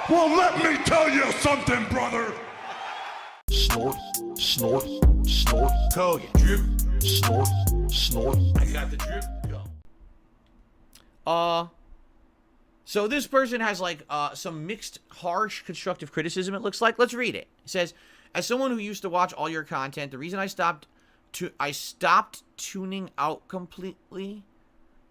Well, let me tell you something, brother. Snort, snort, snort. Kogan. Drip. Snort, snort. I got the drip. Go. So this person has like some mixed, harsh, constructive criticism, it looks like. Let's read it. It says, as someone who used to watch all your content, the reason I stopped tuning out completely.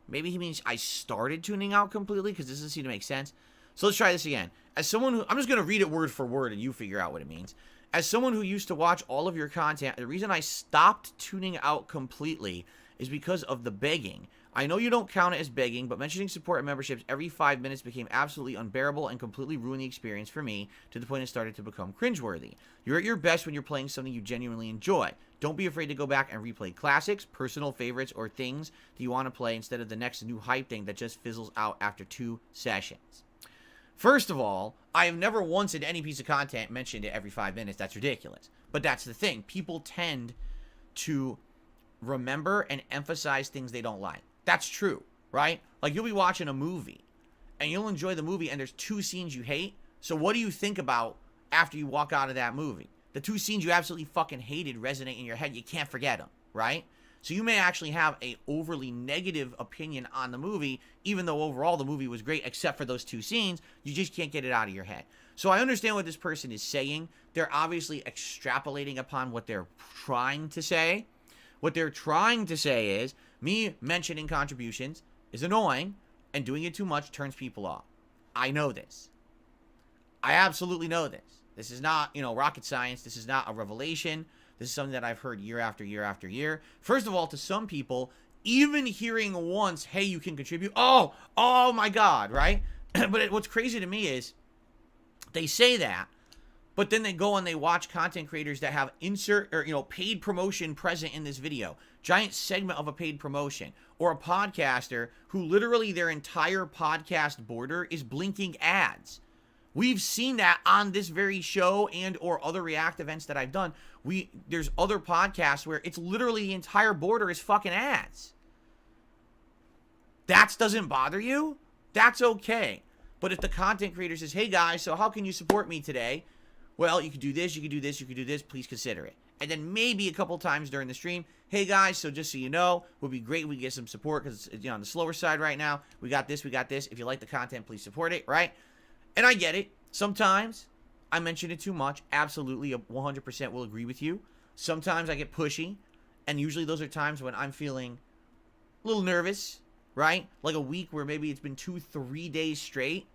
Maybe he means I started tuning out completely, because this doesn't seem to make sense. So let's try this again. As someone who, I'm just going to read it word for word and you figure out what it means. As someone who used to watch all of your content, the reason I stopped tuning out completely is because of the begging. I know you don't count it as begging, but mentioning support and memberships every 5 minutes became absolutely unbearable and completely ruined the experience for me to the point it started to become cringeworthy. You're at your best when you're playing something you genuinely enjoy. Don't be afraid to go back and replay classics, personal favorites, or things that you want to play instead of the next new hype thing that just fizzles out after 2 sessions. First of all, I have never once in any piece of content mentioned it every 5 minutes. That's ridiculous. But that's the thing. People tend to remember and emphasize things they don't like. That's true, right? Like, you'll be watching a movie, and you'll enjoy the movie, and there's 2 scenes you hate. So what do you think about after you walk out of that movie? The 2 scenes you absolutely fucking hated resonate in your head. You can't forget them, right? So you may actually have a overly negative opinion on the movie, even though overall the movie was great, except for those 2 scenes. You just can't get it out of your head. So I understand what this person is saying. They're obviously extrapolating upon what they're trying to say. What they're trying to say is, me mentioning contributions is annoying, and doing it too much turns people off. I know this. I absolutely know this. This is not, rocket science. This is not a revelation. This is something that I've heard year after year after year. First of all, to some people, even hearing once, hey, you can contribute, oh my God, right? But what's crazy to me is, they say that, but then they go and they watch content creators that have paid promotion present in this video. Giant segment of a paid promotion. Or a podcaster who literally their entire podcast border is blinking ads. We've seen that on this very show and or other React events that I've done. There's other podcasts where it's literally the entire border is fucking ads. That doesn't bother you? That's okay. But if the content creator says, hey guys, so how can you support me today? Well, you could do this, you could do this, you could do this, please consider it. And then maybe a couple times during the stream, hey guys, so just so you know, it would be great if we get some support because it's on the slower side right now. We got this, we got this. If you like the content, please support it, right? And I get it. Sometimes I mention it too much. Absolutely, 100% will agree with you. Sometimes I get pushy, and usually those are times when I'm feeling a little nervous, right? Like a week where maybe it's been 2-3 days straight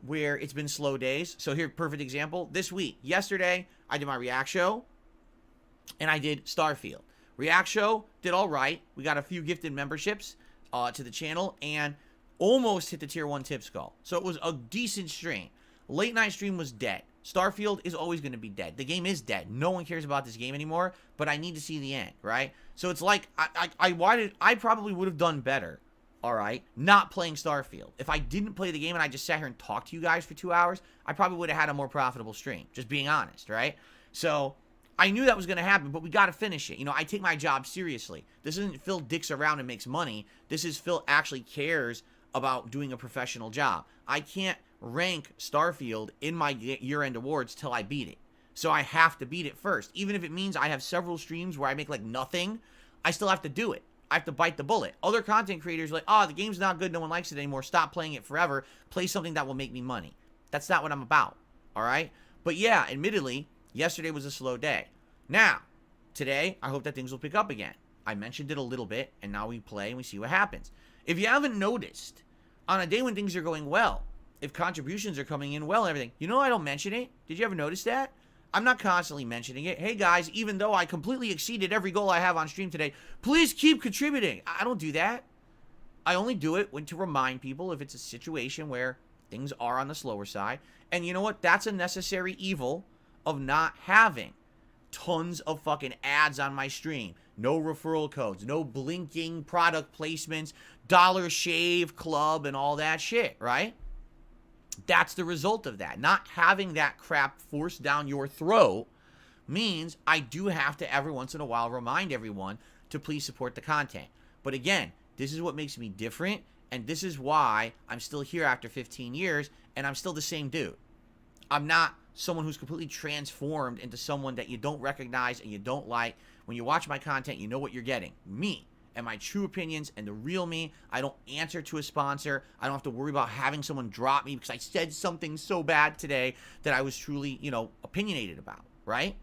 where it's been slow days. So here, perfect example. This week, yesterday, I did my React show, and I did Starfield. React show did all right. We got a few gifted memberships to the channel, and almost hit the tier 1 tips goal. So it was a decent stream. Late night stream was dead. Starfield is always going to be dead. The game is dead. No one cares about this game anymore, but I need to see the end, right? So it's like, I probably would have done better, all right, not playing Starfield. If I didn't play the game and I just sat here and talked to you guys for 2 hours, I probably would have had a more profitable stream, just being honest, right? So I knew that was going to happen, but we got to finish it. I take my job seriously. This isn't Phil dicks around and makes money. This is Phil actually cares about doing a professional job. I can't rank Starfield in my year-end awards till I beat it. So I have to beat it first. Even if it means I have several streams where I make like nothing, I still have to do it. I have to bite the bullet. Other content creators are like, the game's not good, no one likes it anymore, stop playing it forever, play something that will make me money. That's not what I'm about, all right? But yeah, admittedly, yesterday was a slow day. Now, today, I hope that things will pick up again. I mentioned it a little bit, and now we play and we see what happens. If you haven't noticed, on a day when things are going well, if contributions are coming in well and everything, I don't mention it. Did you ever notice that? I'm not constantly mentioning it. Hey guys, even though I completely exceeded every goal I have on stream today, please keep contributing. I don't do that. I only do it to remind people if it's a situation where things are on the slower side. And you know what? That's a necessary evil of not having tons of fucking ads on my stream. No referral codes, no blinking product placements, Dollar Shave Club and all that shit, right? That's the result of that. Not having that crap forced down your throat means I do have to every once in a while remind everyone to please support the content. But again, this is what makes me different, and this is why I'm still here after 15 years, and I'm still the same dude. I'm not someone who's completely transformed into someone that you don't recognize and you don't like. When you watch my content, you know what you're getting. Me and my true opinions and the real me. I don't answer to a sponsor. I don't have to worry about having someone drop me because I said something so bad today that I was truly, opinionated about, right?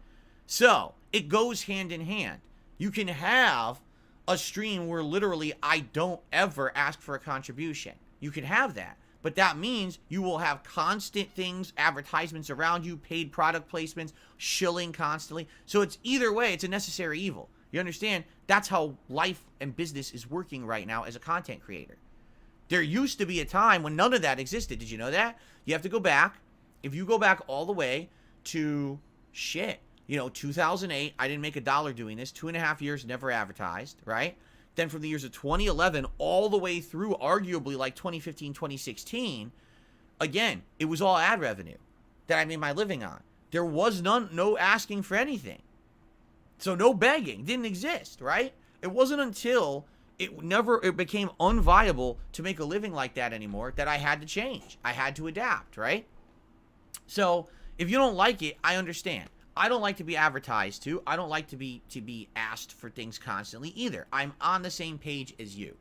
So it goes hand in hand. You can have a stream where literally I don't ever ask for a contribution. You can have that. But that means you will have constant things, advertisements around you, paid product placements, shilling constantly. So it's either way, it's a necessary evil. You understand? That's how life and business is working right now as a content creator. There used to be a time when none of that existed. Did you know that? You have to go back. If you go back all the way to 2008, I didn't make $1 doing this. 2.5 years, never advertised, right? Then from the years of 2011 all the way through arguably like 2015, 2016, again, it was all ad revenue that I made my living on. There was no asking for anything. So no begging, didn't exist, right? It wasn't until it became unviable to make a living like that anymore that I had to change. I had to adapt, right? So if you don't like it, I understand. I don't like to be advertised to. I don't like to be asked for things constantly either. I'm on the same page as you.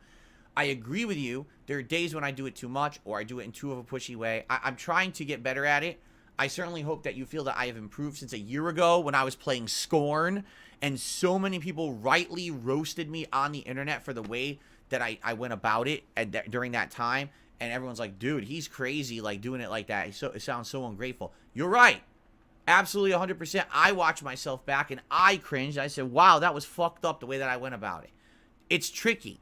I agree with you. There are days when I do it too much or I do it in too of a pushy way. I'm trying to get better at it. I certainly hope that you feel that I have improved since a year ago when I was playing Scorn and so many people rightly roasted me on the internet for the way that I went about it during that time. And everyone's like, dude, he's crazy, like doing it like that. It sounds so ungrateful. You're right. Absolutely 100%. I watched myself back and I cringed. I said, wow, that was fucked up the way that I went about it. It's tricky.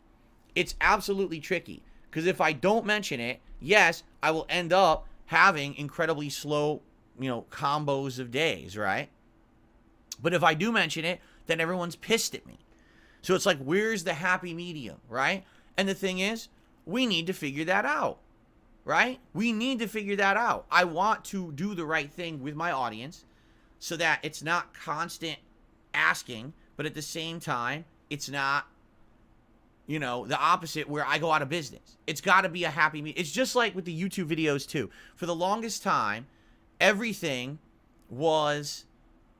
It's absolutely tricky. Because if I don't mention it, yes, I will end up having incredibly slow, combos of days, right? But if I do mention it, then everyone's pissed at me. So it's like, where's the happy medium, right? And the thing is, we need to figure that out. Right? We need to figure that out. I want to do the right thing with my audience so that it's not constant asking, but at the same time, it's not, the opposite where I go out of business. It's got to be a happy medium. It's just like with the YouTube videos too. For the longest time, everything was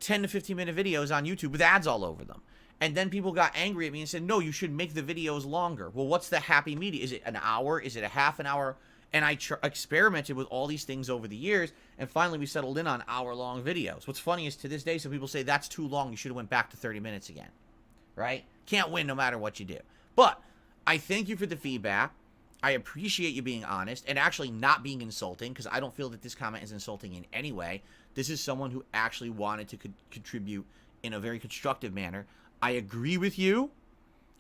10 to 15 minute videos on YouTube with ads all over them. And then people got angry at me and said, no, you should make the videos longer. Well, what's the happy medium? Is it an hour? Is it a half an hour? And I experimented with all these things over the years, and finally we settled in on hour-long videos. What's funny is to this day, some people say, that's too long, you should have went back to 30 minutes again, right? Can't win no matter what you do. But I thank you for the feedback. I appreciate you being honest and actually not being insulting, because I don't feel that this comment is insulting in any way. This is someone who actually wanted to contribute in a very constructive manner. I agree with you,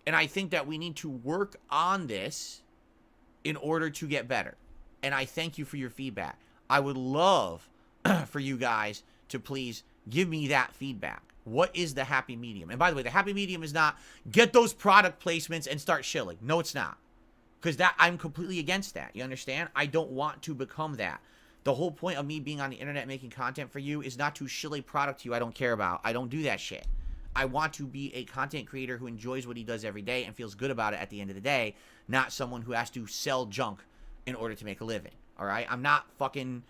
and I think that we need to work on this in order to get better. And I thank you for your feedback. I would love for you guys to please give me that feedback. What is the happy medium? And by the way, the happy medium is not get those product placements and start shilling. No, it's not. Because I'm completely against that. You understand? I don't want to become that. The whole point of me being on the internet making content for you is not to shill a product to you I don't care about. I don't do that shit. I want to be a content creator who enjoys what he does every day and feels good about it at the end of the day, not someone who has to sell junk in order to make a living, all right? I'm not fucking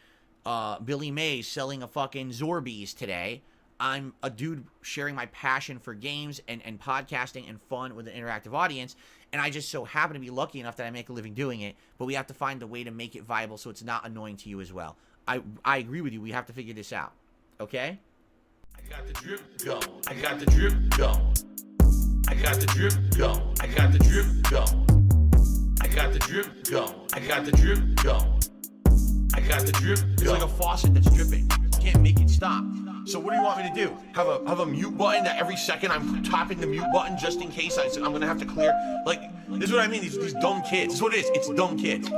Billy Mays selling a fucking Zorbies today. I'm a dude sharing my passion for games and podcasting and fun with an interactive audience, and I just so happen to be lucky enough that I make a living doing it, but we have to find a way to make it viable so it's not annoying to you as well. I agree with you. We have to figure this out, okay? I got the drip go. I got the drip go. I got the drip go. I got the drip go. I got the drip go. I got the drip go. I got the drip go. It's like a faucet that's dripping. You can't make it stop. So what do you want me to do? Have a mute button that every second I'm tapping the mute button just in case I'm gonna have to clear? Like, this is what I mean. These dumb kids. This is what it is. It's dumb kids.